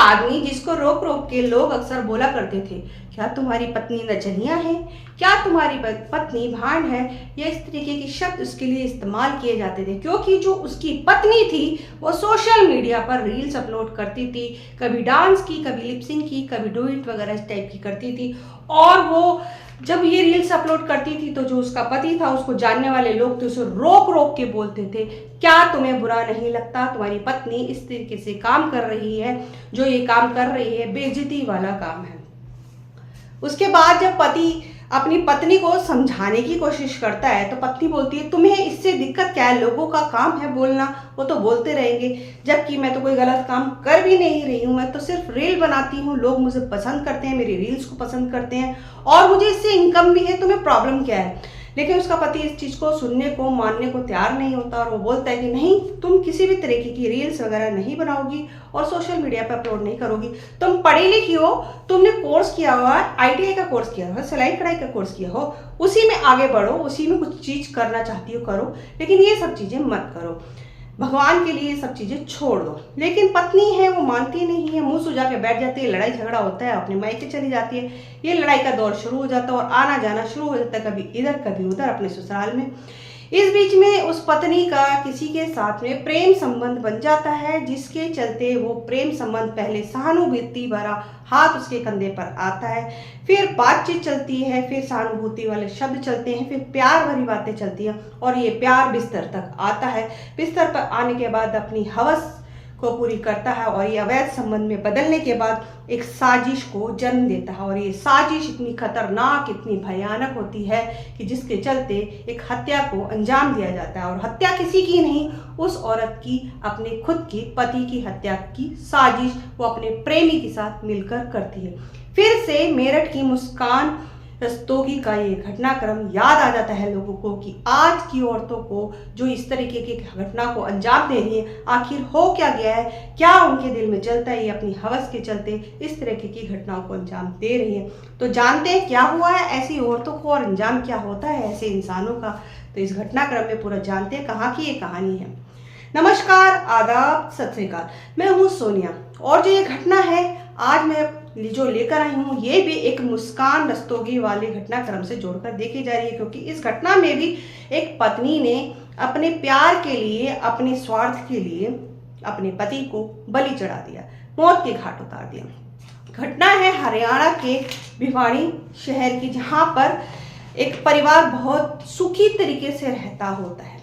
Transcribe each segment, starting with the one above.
आदमी जिसको रोक रोक के लोग अक्सर बोला करते थे, क्या तुम्हारी पत्नी नचनिया है, क्या तुम्हारी पत्नी भांड है, या इस तरीके के शब्द उसके लिए इस्तेमाल किए जाते थे, क्योंकि जो उसकी पत्नी थी वो सोशल मीडिया पर रील्स अपलोड करती थी, कभी डांस की, कभी लिपसिंग की, कभी डुएट वगैरह इस टाइप की करती थी। और वो जब ये रील्स अपलोड करती थी तो जो उसका पति था, उसको जानने वाले लोग थे, उसे रोक रोक के बोलते थे, क्या तुम्हें बुरा नहीं लगता, तुम्हारी पत्नी इस तरीके से काम कर रही है, जो ये काम कर रही है बेइज्जती वाला काम है। उसके बाद जब पति अपनी पत्नी को समझाने की कोशिश करता है तो पत्नी बोलती है, तुम्हें इससे दिक्कत क्या है, लोगों का काम है बोलना, वो तो बोलते रहेंगे, जबकि मैं तो कोई गलत काम कर भी नहीं रही हूँ, मैं तो सिर्फ रील बनाती हूँ, लोग मुझे पसंद करते हैं, मेरी रील्स को पसंद करते हैं और मुझे इससे इनकम भी है, तुम्हें प्रॉब्लम क्या है। लेकिन उसका पति इस चीज़ को सुनने को, मानने को तैयार नहीं होता और वो बोलता है कि नहीं, तुम किसी भी तरीके की रील्स वगैरह नहीं बनाओगी और सोशल मीडिया पर अपलोड नहीं करोगी, तुम पढ़ी लिखी हो, तुमने कोर्स किया हुआ है, आईटीआई का कोर्स किया हुआ है, सिलाई कढ़ाई का कोर्स किया हो, उसी में आगे बढ़ो, उसी में कुछ चीज़ करना चाहती हो करो, लेकिन ये सब चीज़ें मत करो, भगवान के लिए सब चीज़ें छोड़ दो। लेकिन पत्नी है वो मानती नहीं है, मुंह सुझा के बैठ जाती है, लड़ाई झगड़ा होता है, अपने मायके चली जाती है, ये लड़ाई का दौर शुरू हो जाता है और आना जाना शुरू हो जाता है, कभी इधर कभी उधर अपने ससुराल में। इस बीच में उस पत्नी का किसी के साथ में प्रेम संबंध बन जाता है, जिसके चलते वो प्रेम संबंध पहले सहानुभूति भरा हाथ उसके कंधे पर आता है, फिर बातचीत चलती है, फिर सहानुभूति वाले शब्द चलते हैं, फिर प्यार भरी बातें चलती हैं और ये प्यार बिस्तर तक आता है। बिस्तर पर आने के बाद अपनी हवस को पूरी करता है और ये अवैध संबंध में बदलने के बाद एक साजिश को जन्म देता है और ये साजिश इतनी खतरनाक, इतनी भयानक होती है कि जिसके चलते एक हत्या को अंजाम दिया जाता है। और हत्या किसी की नहीं, उस औरत की, अपने खुद के पति की हत्या की साजिश वो अपने प्रेमी के साथ मिलकर करती है। फिर से मेरठ की मुस्कान रस्तोगी का ये घटनाक्रम याद आ जाता है लोगों को कि आज की औरतों को जो इस तरीके की घटना को अंजाम दे रही है, आखिर हो क्या गया है, क्या उनके दिल में चलता है, ये अपनी हवस के चलते इस तरीके की घटनाओं को अंजाम दे रही है। तो जानते हैं क्या हुआ है ऐसी औरतों को और अंजाम क्या होता है ऐसे इंसानों का। तो इस घटनाक्रम में पूरा जानते हैं कहाँ की ये कहानी है। नमस्कार, आदाब, सत श्री अकाल, मैं हूँ सोनिया और जो ये घटना है आज मैं जो लेकर आई हूँ ये भी एक मुस्कान रस्तोगी वाले घटनाक्रम से जोड़कर देखी जा रही है, क्योंकि इस घटना में भी एक पत्नी ने अपने प्यार के लिए, अपने स्वार्थ के लिए अपने पति को बलि चढ़ा दिया, मौत के घाट उतार दिया। घटना है हरियाणा के भिवानी शहर की, जहाँ पर एक परिवार बहुत सुखी तरीके से रहता होता है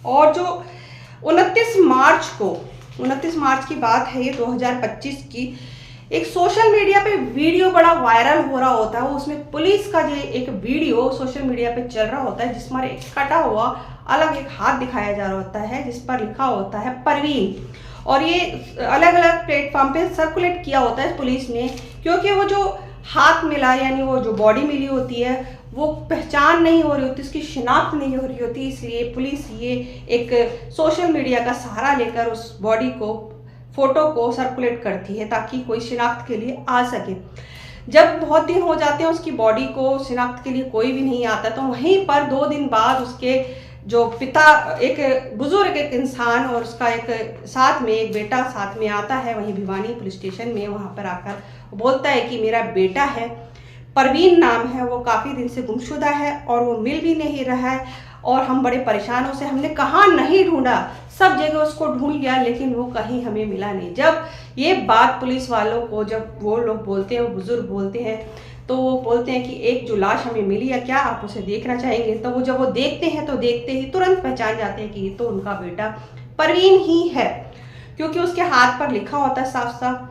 और जो 29 मार्च की बात है ये 2025 की, एक सोशल मीडिया पे वीडियो बड़ा वायरल हो रहा होता है। उसमें पुलिस का जो एक वीडियो सोशल मीडिया पे चल रहा होता है, जिसमें एक कटा हुआ अलग एक हाथ दिखाया जा रहा होता है, जिस पर लिखा होता है परवीन, और ये अलग अलग प्लेटफॉर्म पे सर्कुलेट किया होता है पुलिस ने, क्योंकि वो जो हाथ मिला यानी वो जो बॉडी मिली होती है वो पहचान नहीं हो रही होती, उसकी शिनाख्त नहीं हो रही होती, इसलिए पुलिस ये एक सोशल मीडिया का सहारा लेकर उस बॉडी को, फोटो को सर्कुलेट करती है ताकि कोई शिनाख्त के लिए आ सके। जब बहुत दिन हो जाते हैं उसकी बॉडी को शिनाख्त के लिए कोई भी नहीं आता, तो वहीं पर 2 दिन बाद उसके जो पिता, एक बुजुर्ग एक इंसान और उसका एक साथ में एक बेटा साथ में आता है वहीं भिवानी पुलिस स्टेशन में। वहाँ पर आकर बोलता है कि मेरा बेटा है, परवीन नाम है, वो काफ़ी दिन से गुमशुदा है और वो मिल भी नहीं रहा है और हम बड़े परेशान हो से, हमने कहाँ नहीं ढूंढा, सब जगह उसको ढूंढ लिया लेकिन वो कहीं हमें मिला नहीं। जब ये बात पुलिस वालों को, जब वो लोग बोलते हैं, वो बुजुर्ग बोलते हैं, तो वो बोलते हैं कि एक जो लाश हमें मिली है, क्या आप उसे देखना चाहेंगे। तो वो जब वो देखते हैं तो देखते ही तुरंत पहचान जाते हैं कि ये तो उनका बेटा परवीन ही है, क्योंकि उसके हाथ पर लिखा होता है साफ साफ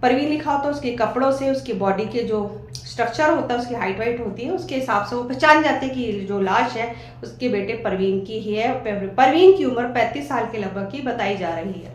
परवीन लिखा होता है। उसके कपड़ों से, उसकी बॉडी के जो स्ट्रक्चर होता है, उसकी हाइट वाइट होती है, उसके हिसाब से वो पहचान जाते हैं कि जो लाश है उसके बेटे परवीन की ही है। परवीन की उम्र 35 साल के लगभग की बताई जा रही है।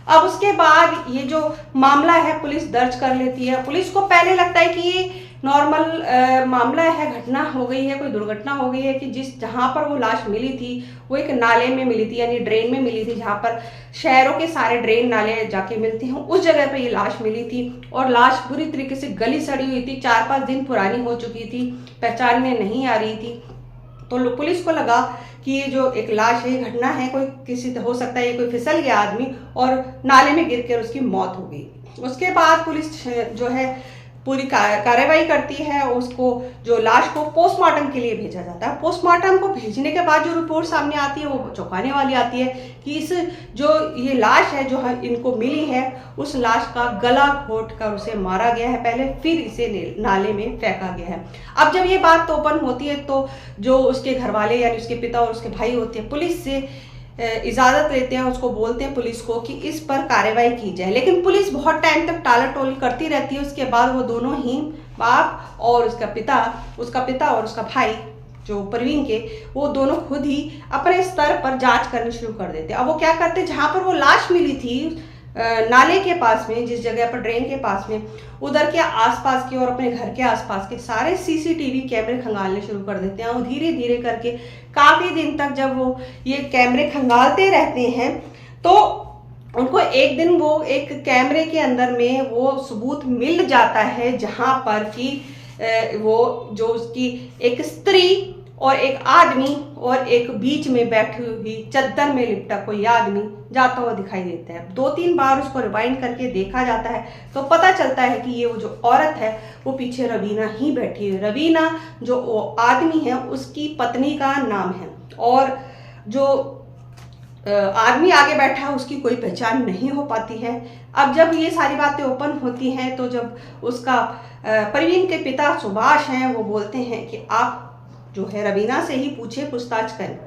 अब उसके बाद ये जो मामला है पुलिस दर्ज कर लेती है। पुलिस को पहले लगता है कि ये नॉर्मल मामला है, घटना हो गई है, कोई दुर्घटना हो गई है, कि जहाँ पर वो लाश मिली थी वो एक नाले में मिली थी, यानी ड्रेन में मिली थी, जहाँ पर शहरों के सारे ड्रेन नाले जाके मिलते हैं, उस जगह पर ये लाश मिली थी और लाश बुरी तरीके से गली सड़ी हुई थी, 4-5 दिन पुरानी हो चुकी थी, पहचान में नहीं आ रही थी। तो पुलिस को लगा कि ये जो एक लाश है, ये घटना है, कोई किसी हो सकता है ये कोई फिसल गया आदमी और नाले में गिरकर उसकी मौत हो गई। उसके बाद पुलिस जो है पूरी कार्रवाई करती है, उसको जो लाश को पोस्टमार्टम के लिए भेजा जाता है। पोस्टमार्टम को भेजने के बाद जो रिपोर्ट सामने आती है वो चौंकाने वाली आती है कि इस जो ये लाश है जो इनको मिली है, उस लाश का गला घोट कर उसे मारा गया है पहले, फिर इसे नाले में फेंका गया है। अब जब ये बात तो ओपन होती है तो जो उसके घर वाले यानी उसके पिता और उसके भाई होते हैं पुलिस से इजाज़त लेते हैं, उसको बोलते हैं पुलिस को कि इस पर कार्रवाई की जाए, लेकिन पुलिस बहुत टाइम तक टालाटोल करती रहती है। उसके बाद वो दोनों ही बाप और उसका पिता और उसका भाई जो परवीन के, वो दोनों खुद ही अपने स्तर पर जांच करनी शुरू कर देते हैं। अब वो क्या करते हैं, जहाँ पर वो लाश मिली थी नाले के पास में, जिस जगह पर ड्रेन के पास में, उधर के आसपास के और अपने घर के आसपास के सारे सीसीटीवी कैमरे खंगालने शुरू कर देते हैं। और धीरे धीरे करके काफ़ी दिन तक जब वो ये कैमरे खंगालते रहते हैं तो उनको एक दिन वो एक कैमरे के अंदर में वो सबूत मिल जाता है, जहाँ पर कि वो जो उसकी एक स्त्री और एक आदमी और एक बीच में बैठी हुई चद्दर में लिपटा कोई आदमी जाता हुआ दिखाई देता है। 2-3 बार उसको रिवाइंड करके देखा जाता है तो पता चलता है कि ये वो जो औरत है वो पीछे रवीना ही बैठी है। रवीना जो वो आदमी है उसकी पत्नी का नाम है, और जो आदमी आगे बैठा है उसकी कोई पहचान नहीं हो पाती है। अब जब ये सारी बातें ओपन होती हैं तो जब उसका परवीन के पिता सुभाष हैं वो बोलते हैं कि आप जो है रवीना से ही पूछे, पूछताछ करें।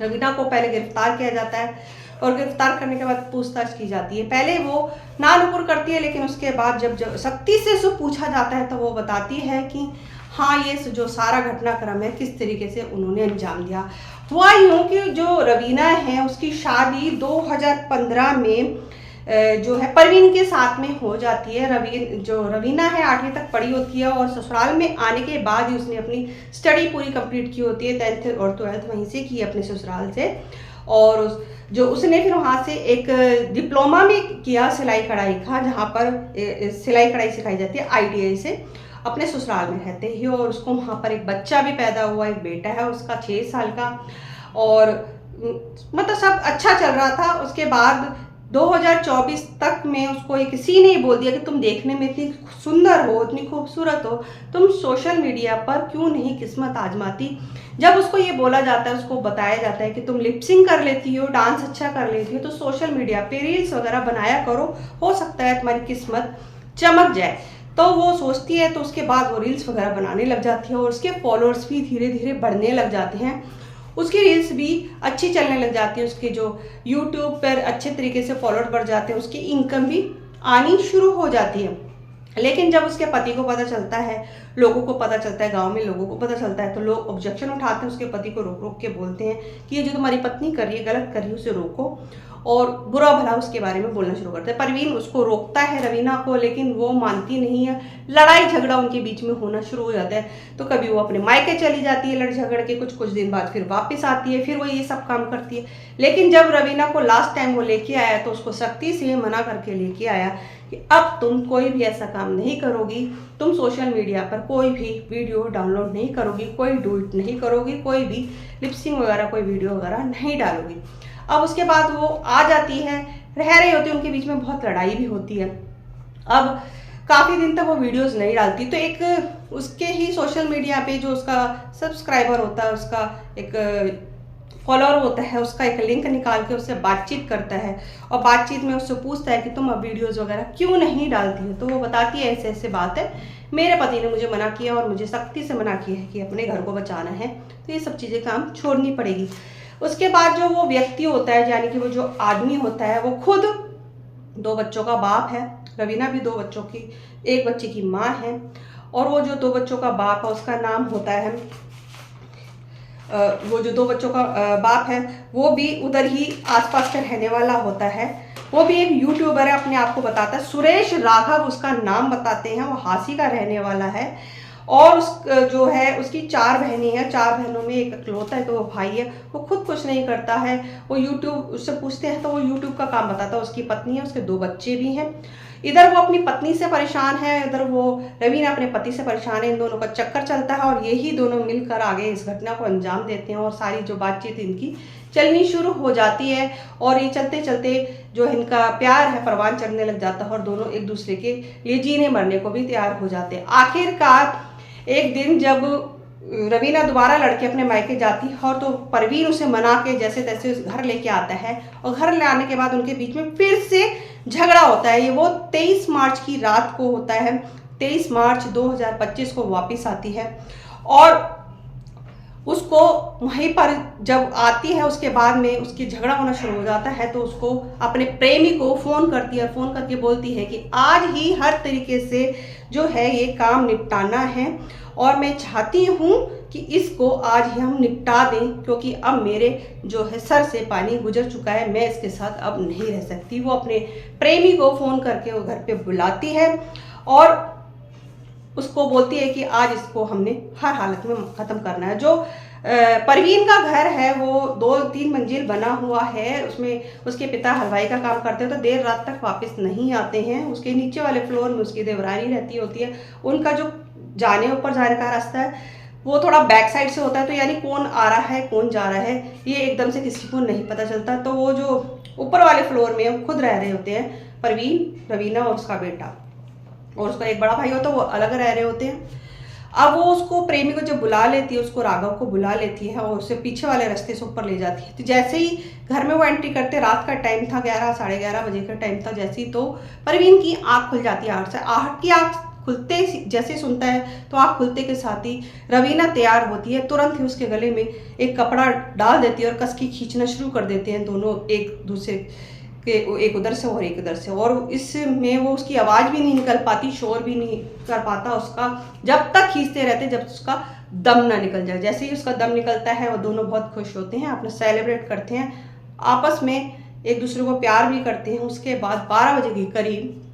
रवीना को पहले गिरफ्तार किया जाता है और गिरफ्तार करने के बाद पूछताछ की जाती है। पहले वो नानुपुर करती है, लेकिन उसके बाद जब सख्ती से उससे पूछा जाता है तो वो बताती है कि हाँ, ये जो सारा घटनाक्रम है किस तरीके से उन्होंने अंजाम दिया। हुआ यूँ कि जो रवीना है उसकी शादी 2015 में जो है परवीन के साथ में हो जाती है। रवीना है 8वीं तक पढ़ी होती है और ससुराल में आने के बाद ही उसने अपनी स्टडी पूरी कंप्लीट की होती है। 10th और 12th वहीं से की अपने ससुराल से, और उसने फिर वहाँ से एक डिप्लोमा में किया सिलाई कढ़ाई का, जहाँ पर सिलाई कढ़ाई सिखाई जाती है ITI से, अपने ससुराल में रहते ही। और उसको वहाँ पर एक बच्चा भी पैदा हुआ, एक बेटा है उसका 6 साल का, और मतलब सब अच्छा चल रहा था। उसके बाद 2024 तक में उसको किसी ने बोल दिया कि तुम देखने में इतनी सुंदर हो, इतनी खूबसूरत हो, तुम सोशल मीडिया पर क्यों नहीं किस्मत आजमाती। जब उसको ये बोला जाता है, उसको बताया जाता है कि तुम लिपसिंग कर लेती हो, डांस अच्छा कर लेती हो, तो सोशल मीडिया पे रील्स वगैरह बनाया करो, हो सकता है तुम्हारी किस्मत चमक जाए। तो वो सोचती है, तो उसके बाद वो रील्स वगैरह बनाने लग जाती है और उसके फॉलोअर्स भी धीरे धीरे बढ़ने लग जाते हैं। उसकी रील्स भी अच्छी चलने लग जाती है, उसके जो यूट्यूब पर अच्छे तरीके से फॉलोअर बढ़ जाते हैं, उसकी इनकम भी आनी शुरू हो जाती है। लेकिन जब उसके पति को पता चलता है, लोगों को पता चलता है, गांव में लोगों को पता चलता है, तो लोग ऑब्जेक्शन उठाते हैं, उसके पति को रोक रोक के बोलते हैं कि ये जो तुम्हारी पत्नी कर रही है गलत कर रही है, उसे रोको, और बुरा भला उसके बारे में बोलना शुरू करते हैं। परवीन उसको रोकता है रवीना को, लेकिन वो मानती नहीं है। लड़ाई झगड़ा उनके बीच में होना शुरू हो जाता है। तो कभी वो अपने मायके चली जाती है लड़ झगड़ के, कुछ दिन बाद फिर वापस आती है, फिर वो ये सब काम करती है। लेकिन जब रवीना को लास्ट टाइम वो लेके आया तो उसको सख्ती से मना करके लेके आया कि अब तुम कोई भी ऐसा काम नहीं करोगी, तुम सोशल मीडिया पर कोई भी वीडियो डाउनलोड नहीं करोगी, कोई डुएट नहीं करोगी, कोई भी लिपसिंग वगैरह कोई वीडियो वगैरह नहीं डालोगी। अब उसके बाद वो आ जाती है, रह रही होती है, उनके बीच में बहुत लड़ाई भी होती है। अब काफ़ी दिन तक वो वीडियोस नहीं डालती, तो एक उसके ही सोशल मीडिया पे जो उसका सब्सक्राइबर होता है, उसका एक फॉलोअर होता है, उसका एक लिंक निकाल के उससे बातचीत करता है और बातचीत में उससे पूछता है कि तुम अब वीडियोस वगैरह क्यों नहीं डालती हो। तो वो बताती है ऐसे ऐसे बात है, मेरे पति ने मुझे मना किया और मुझे सख्ती से मना किया है कि अपने घर को बचाना है, तो ये सब चीज़ें काम छोड़नी पड़ेगी। उसके बाद जो वो व्यक्ति होता है, यानी कि वो जो आदमी होता है, वो खुद 2 बच्चों का बाप है। रवीना भी 2 बच्चों की, एक बच्चे की माँ है, और वो जो 2 बच्चों का बाप है उसका नाम होता है वो जो 2 बच्चों का बाप है वो भी उधर ही आसपास का रहने वाला होता है। वो भी एक यूट्यूबर है, अपने आप को बताता है, सुरेश राघव उसका नाम बताते हैं। वो हासी का रहने वाला है, और उस जो है उसकी 4 बहनें हैं। 4 बहनों में एक इकलौता है, तो वो भाई है। वो खुद कुछ नहीं करता है, वो यूट्यूब उससे पूछते हैं तो वो यूट्यूब का काम बताता है। उसकी पत्नी है, उसके 2 बच्चे भी हैं। इधर वो अपनी पत्नी से परेशान है, इधर वो रवीना अपने पति से परेशान है। इन दोनों का चक्कर चलता है और यही दोनों मिलकर आगे इस घटना को अंजाम देते हैं और सारी जो बातचीत इनकी चलनी शुरू हो जाती है और ये चलते चलते जो इनका प्यार है परवान चढ़ने लग जाता है और दोनों एक दूसरे के लिए जीने मरने को भी तैयार हो जाते हैं। आखिरकार एक दिन जब रवीना दोबारा लड़के अपने मायके जाती है और तो परवीन उसे मना के जैसे तैसे उस घर लेके आता है और घर ले आने के बाद उनके बीच में फिर से झगड़ा होता है। ये वो 23 मार्च की रात को होता है। 23 मार्च 2025 को वापस आती है और उसको वहीं पर जब आती है उसके बाद में उसकी झगड़ा होना शुरू हो जाता है तो उसको अपने प्रेमी को फ़ोन करती है और फ़ोन करके बोलती है कि आज ही हर तरीके से जो है ये काम निपटाना है और मैं चाहती हूँ कि इसको आज ही हम निपटा दें क्योंकि अब मेरे जो है सर से पानी गुजर चुका है, मैं इसके साथ अब नहीं रह सकती। वो अपने प्रेमी को फ़ोन करके वो घर पे बुलाती है और उसको बोलती है कि आज इसको हमने हर हालत में ख़त्म करना है। जो परवीन का घर है वो 2-3 मंजिल बना हुआ है, उसमें उसके पिता हलवाई का काम करते हैं तो देर रात तक वापस नहीं आते हैं। उसके नीचे वाले फ्लोर में उसकी देवरानी रहती होती है। उनका जो ऊपर जाने का रास्ता है वो थोड़ा बैक साइड से होता है, तो यानी कौन आ रहा है कौन जा रहा है ये एकदम से किसी को नहीं पता चलता। तो वो जो ऊपर वाले फ्लोर में खुद रह रहे होते हैं परवीन, रवीना और उसका बेटा, और उसका एक बड़ा भाई होता है, वो अलग रह रहे होते हैं। अब वो उसको प्रेमी को जब बुला लेती है, उसको राघव को बुला लेती है और उसे पीछे वाले रास्ते से ऊपर ले जाती है। तो जैसे ही घर में वो एंट्री करते, रात का टाइम था, 11-11:30 बजे का टाइम था, जैसे ही तो परवीन की आँख खुल जाती है आहट से। आहट की आँख खुलते जैसे सुनता है तो आँख खुलते के साथ ही रवीना तैयार होती है, तुरंत ही उसके गले में एक कपड़ा डाल देती है और कस की खींचना शुरू कर देते हैं दोनों एक दूसरे के, एक उधर से और एक उधर से। और इसमें वो उसकी आवाज़ भी नहीं निकल पाती, शोर भी नहीं कर पाता उसका, जब तक खींचते रहते जब उसका दम ना निकल जाए। जैसे ही उसका दम निकलता है वो दोनों बहुत खुश होते हैं, अपना सेलिब्रेट करते हैं, आपस में एक दूसरे को प्यार भी करते हैं। उसके बाद 12 बजे के करीब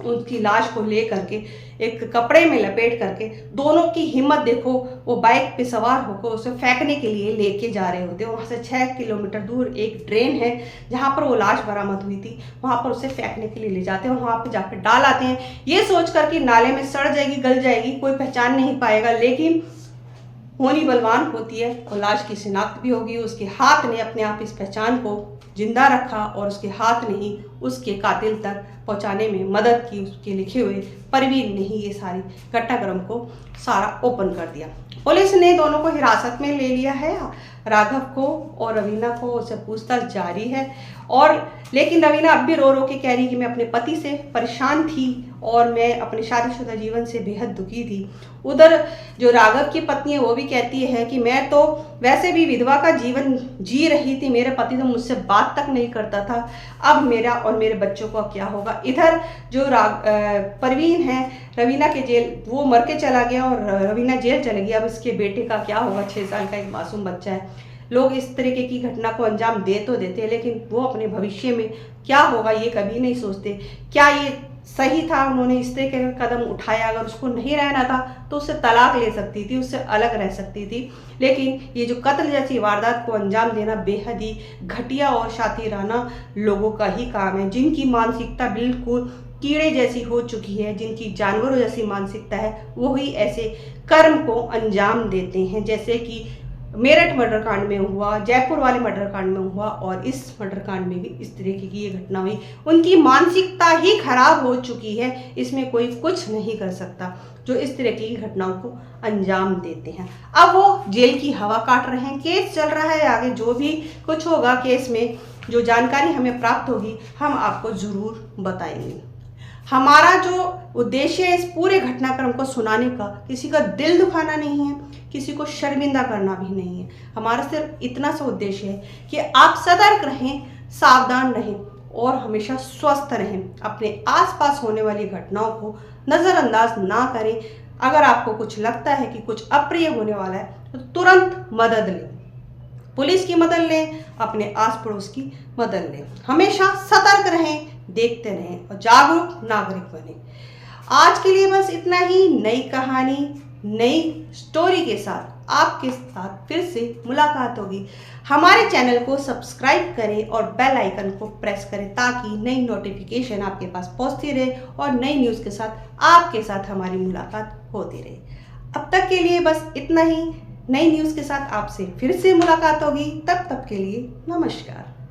उनकी लाश को ले करके एक कपड़े में लपेट करके, दोनों की हिम्मत देखो, वो बाइक पे सवार होकर उसे फेंकने के लिए लेके जा रहे होते हैं। वहाँ से 6 किलोमीटर दूर एक ड्रेन है जहाँ पर वो लाश बरामद हुई थी, वहाँ पर उसे फेंकने के लिए ले जाते हैं और वहाँ पे जाकर डाल आते हैं, ये सोच कर कि नाले में सड़ जाएगी, गल जाएगी, कोई पहचान नहीं पाएगा। लेकिन होनी बलवान होती है और लाश की शिनाख्त भी होगी। उसके हाथ ने अपने आप इस पहचान को जिंदा रखा और उसके हाथ ने ही उसके कातिल तक पहुंचाने में मदद की। उसके लिखे हुए परवीन ने ही ये सारी घटनाक्रम को सारा ओपन कर दिया। पुलिस ने दोनों को हिरासत में ले लिया है, राघव को और रवीना को। उससे पूछताछ जारी है और लेकिन रवीना अब भी रो रो के कह रही कि मैं अपने पति से परेशान थी और मैं अपने शादीशुदा जीवन से बेहद दुखी थी। उधर जो राघव की पत्नी है वो भी कहती है कि मैं तो वैसे भी विधवा का जीवन जी रही थी, मेरे पति तो मुझसे बात तक नहीं करता था, अब मेरा और मेरे बच्चों का क्या होगा। इधर जो परवीन है, रवीना के जेल वो मर के चला गया और रवीना जेल चली गई, अब इसके बेटे का क्या होगा, 6 साल का एक मासूम बच्चा है। लोग इस तरीके की घटना को अंजाम दे तो देते हैं लेकिन वो अपने भविष्य में क्या होगा ये कभी नहीं सोचते। क्या ये सही था उन्होंने इस तरह का कदम उठाया? अगर उसको नहीं रहना था तो उससे तलाक ले सकती थी, उससे अलग रह सकती थी। लेकिन ये जो कत्ल जैसी वारदात को अंजाम देना बेहद ही घटिया और शातिराना लोगों का ही काम है, जिनकी मानसिकता बिल्कुल कीड़े जैसी हो चुकी है, जिनकी जानवरों जैसी मानसिकता है, वो ही ऐसे कर्म को अंजाम देते हैं। जैसे कि मेरठ मर्डर कांड में हुआ, जयपुर वाले मर्डर कांड में हुआ और इस मर्डर कांड में भी इस तरीके की ये घटना हुई। उनकी मानसिकता ही खराब हो चुकी है, इसमें कोई कुछ नहीं कर सकता जो इस तरह की घटनाओं को अंजाम देते हैं। अब वो जेल की हवा काट रहे हैं, केस चल रहा है, आगे जो भी कुछ होगा केस में जो जानकारी हमें प्राप्त होगी हम आपको ज़रूर बताएंगे। हमारा जो उद्देश्य है इस पूरे घटनाक्रम को सुनाने का, किसी का दिल दुखाना नहीं है, किसी को शर्मिंदा करना भी नहीं है। हमारा सिर्फ इतना सा उद्देश्य है कि आप सतर्क रहें, सावधान रहें और हमेशा स्वस्थ रहें। अपने आसपास होने वाली घटनाओं को नज़रअंदाज ना करें। अगर आपको कुछ लगता है कि कुछ अप्रिय होने वाला है तो तुरंत मदद लें, पुलिस की मदद लें, अपने आस पड़ोस की मदद लें। हमेशा सतर्क रहें, देखते रहें और जागरूक नागरिक बने। आज के लिए बस इतना ही। नई कहानी, नई स्टोरी के साथ आपके साथ फिर से मुलाकात होगी। हमारे चैनल को सब्सक्राइब करें और बेल आइकन को प्रेस करें ताकि नई नोटिफिकेशन आपके पास पहुंचती रहे और नई न्यूज़ के साथ आपके साथ हमारी मुलाकात होती रहे। अब तक के लिए बस इतना ही। नई न्यूज़ के साथ आपसे फिर से मुलाकात होगी। तब तक के लिए नमस्कार।